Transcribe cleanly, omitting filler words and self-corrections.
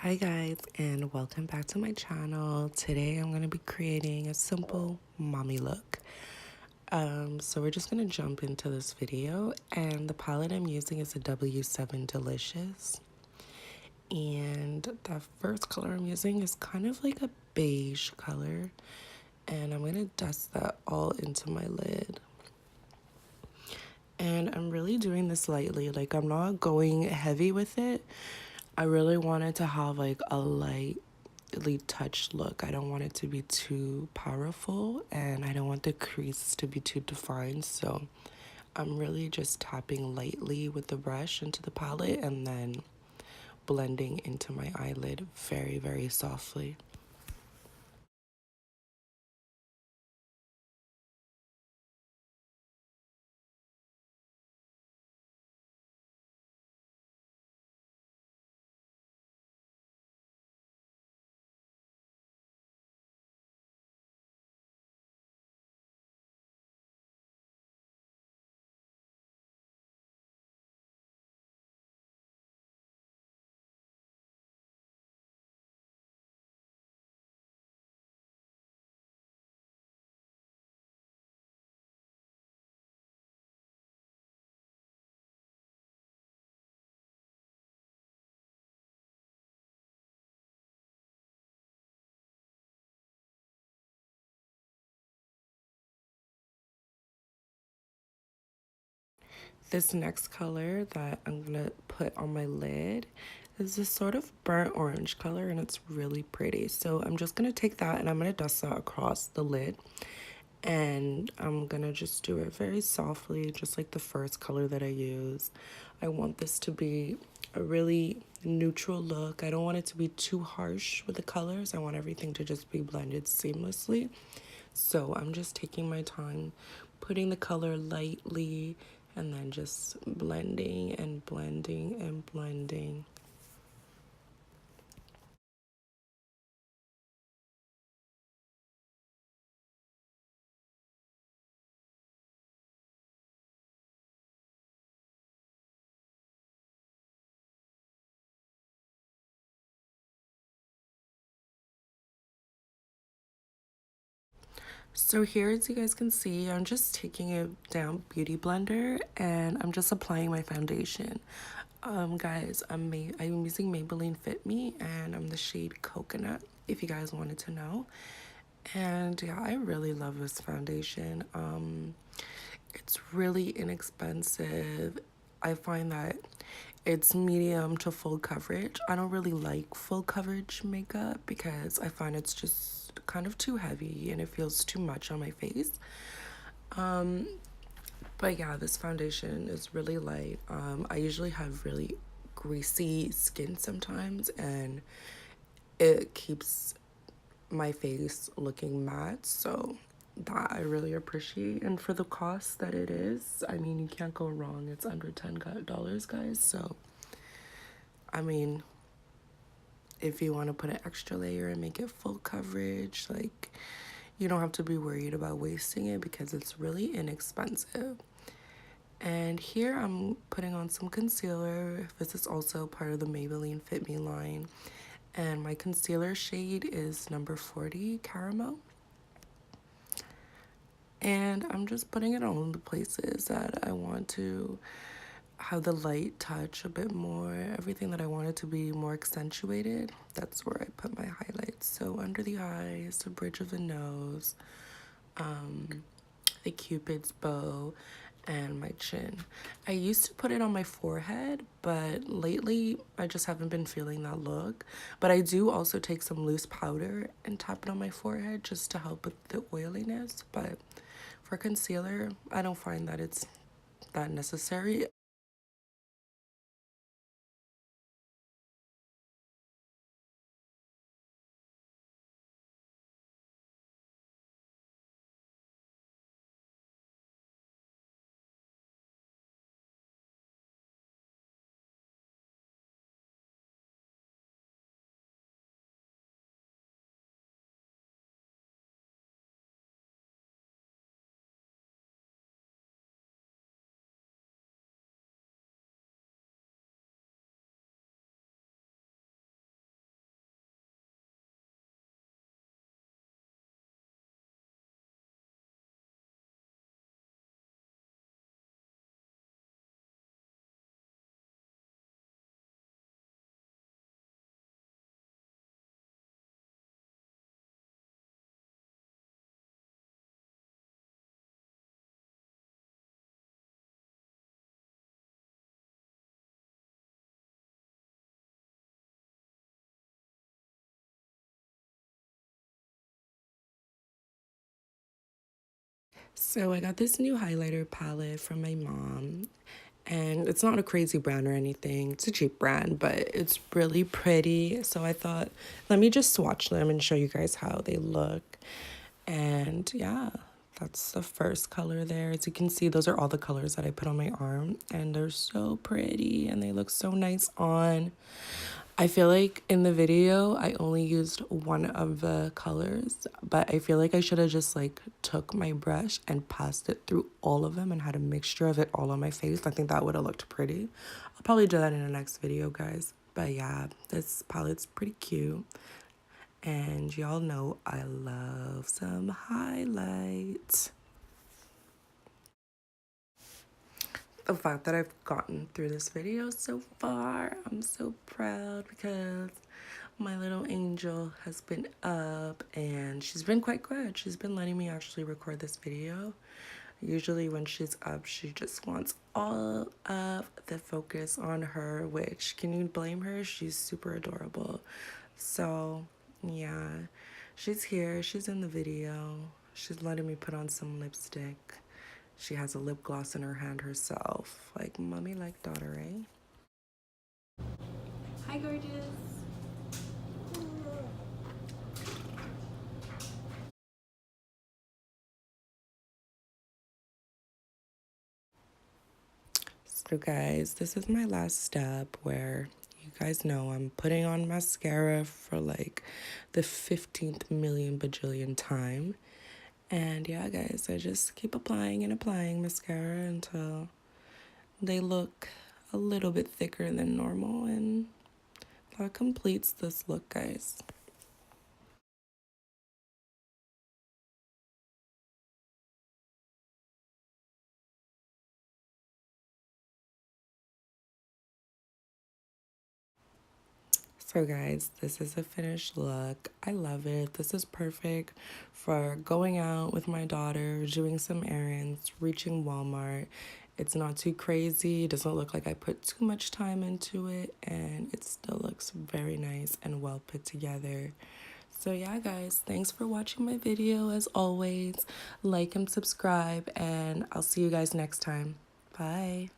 Hi guys, and welcome back to my channel. Today I'm going to be creating a simple mommy look. So we're just going to jump into this video, and the palette I'm using is a W7 Delicious. And the first color I'm using is kind of like a beige color, and I'm going to dust that all into my lid. And I'm really doing this lightly, like I'm not going heavy with it. I really wanted to have like a lightly touched look. I don't want it to be too powerful, and I don't want the crease to be too defined. So I'm really just tapping lightly with the brush into the palette and then blending into my eyelid very, very softly. This next color that I'm gonna put on my lid is this sort of burnt orange color, and it's really pretty. So I'm just gonna take that and I'm gonna dust that across the lid, and I'm gonna just do it very softly, just like the first color that I use. I want this to be a really neutral look. I don't want it to be too harsh with the colors. I want everything to just be blended seamlessly. So I'm just taking my time, putting the color lightly, and then just blending and blending and blending. So here, as you guys can see, I'm just taking a down beauty blender and I'm just applying my foundation. Guys, I'm using Maybelline Fit Me, and I'm the shade Coconut, if you guys wanted to know. And yeah, I really love this foundation. It's really inexpensive. I find that it's medium to full coverage. I don't really like full coverage makeup because I find it's just kind of too heavy and it feels too much on my face. But yeah, this foundation is really light. I usually have really greasy skin sometimes, and it keeps my face looking matte, so that I really appreciate. And for the cost that it is, I mean, you can't go wrong. It's under $10, guys. So I mean, if you want to put an extra layer and make it full coverage, like, you don't have to be worried about wasting it because it's really inexpensive. And here I'm putting on some concealer. This is also part of the Maybelline Fit Me line. And my concealer shade is number 40 Caramel. And I'm just putting it on the places that I want to have the light touch a bit more. Everything that I wanted to be more accentuated, that's where I put my highlights. So under the eyes, the bridge of the nose, the Cupid's bow, and my chin. I used to put it on my forehead, but lately I just haven't been feeling that look. But I do also take some loose powder and tap it on my forehead just to help with the oiliness. But for concealer, I don't find that it's that necessary. So I got this new highlighter palette from my mom, and it's not a crazy brand or anything. It's a cheap brand, but it's really pretty. So I thought, let me just swatch them and show you guys how they look. And yeah, that's the first color there. As you can see, those are all the colors that I put on my arm, and they're so pretty and they look so nice on. I feel like in the video I only used one of the colors, but I feel like I should have just like took my brush and passed it through all of them and had a mixture of it all on my face. I think that would have looked pretty. I'll probably do that in the next video, guys. But yeah, this palette's pretty cute. And y'all know I love some highlights. The fact that I've gotten through this video so far, I'm so proud because my little angel has been up and she's been quite good. She's been letting me actually record this video. Usually when she's up, she just wants all of the focus on her, which, can you blame her? She's super adorable. So yeah, she's here. She's in the video. She's letting me put on some lipstick. She has a lip gloss in her hand herself. Like mommy, like daughter, eh? Hi, gorgeous. So guys, this is my last step where you guys know I'm putting on mascara for like the 15th million bajillion time. And yeah, guys, I just keep applying and applying mascara until they look a little bit thicker than normal, and that completes this look, guys. So guys, this is a finished look. I love it. This is perfect for going out with my daughter, doing some errands, reaching Walmart. It's not too crazy. It doesn't look like I put too much time into it, and it still looks very nice and well put together. So yeah, guys, thanks for watching my video. As always, like and subscribe, and I'll see you guys next time. Bye.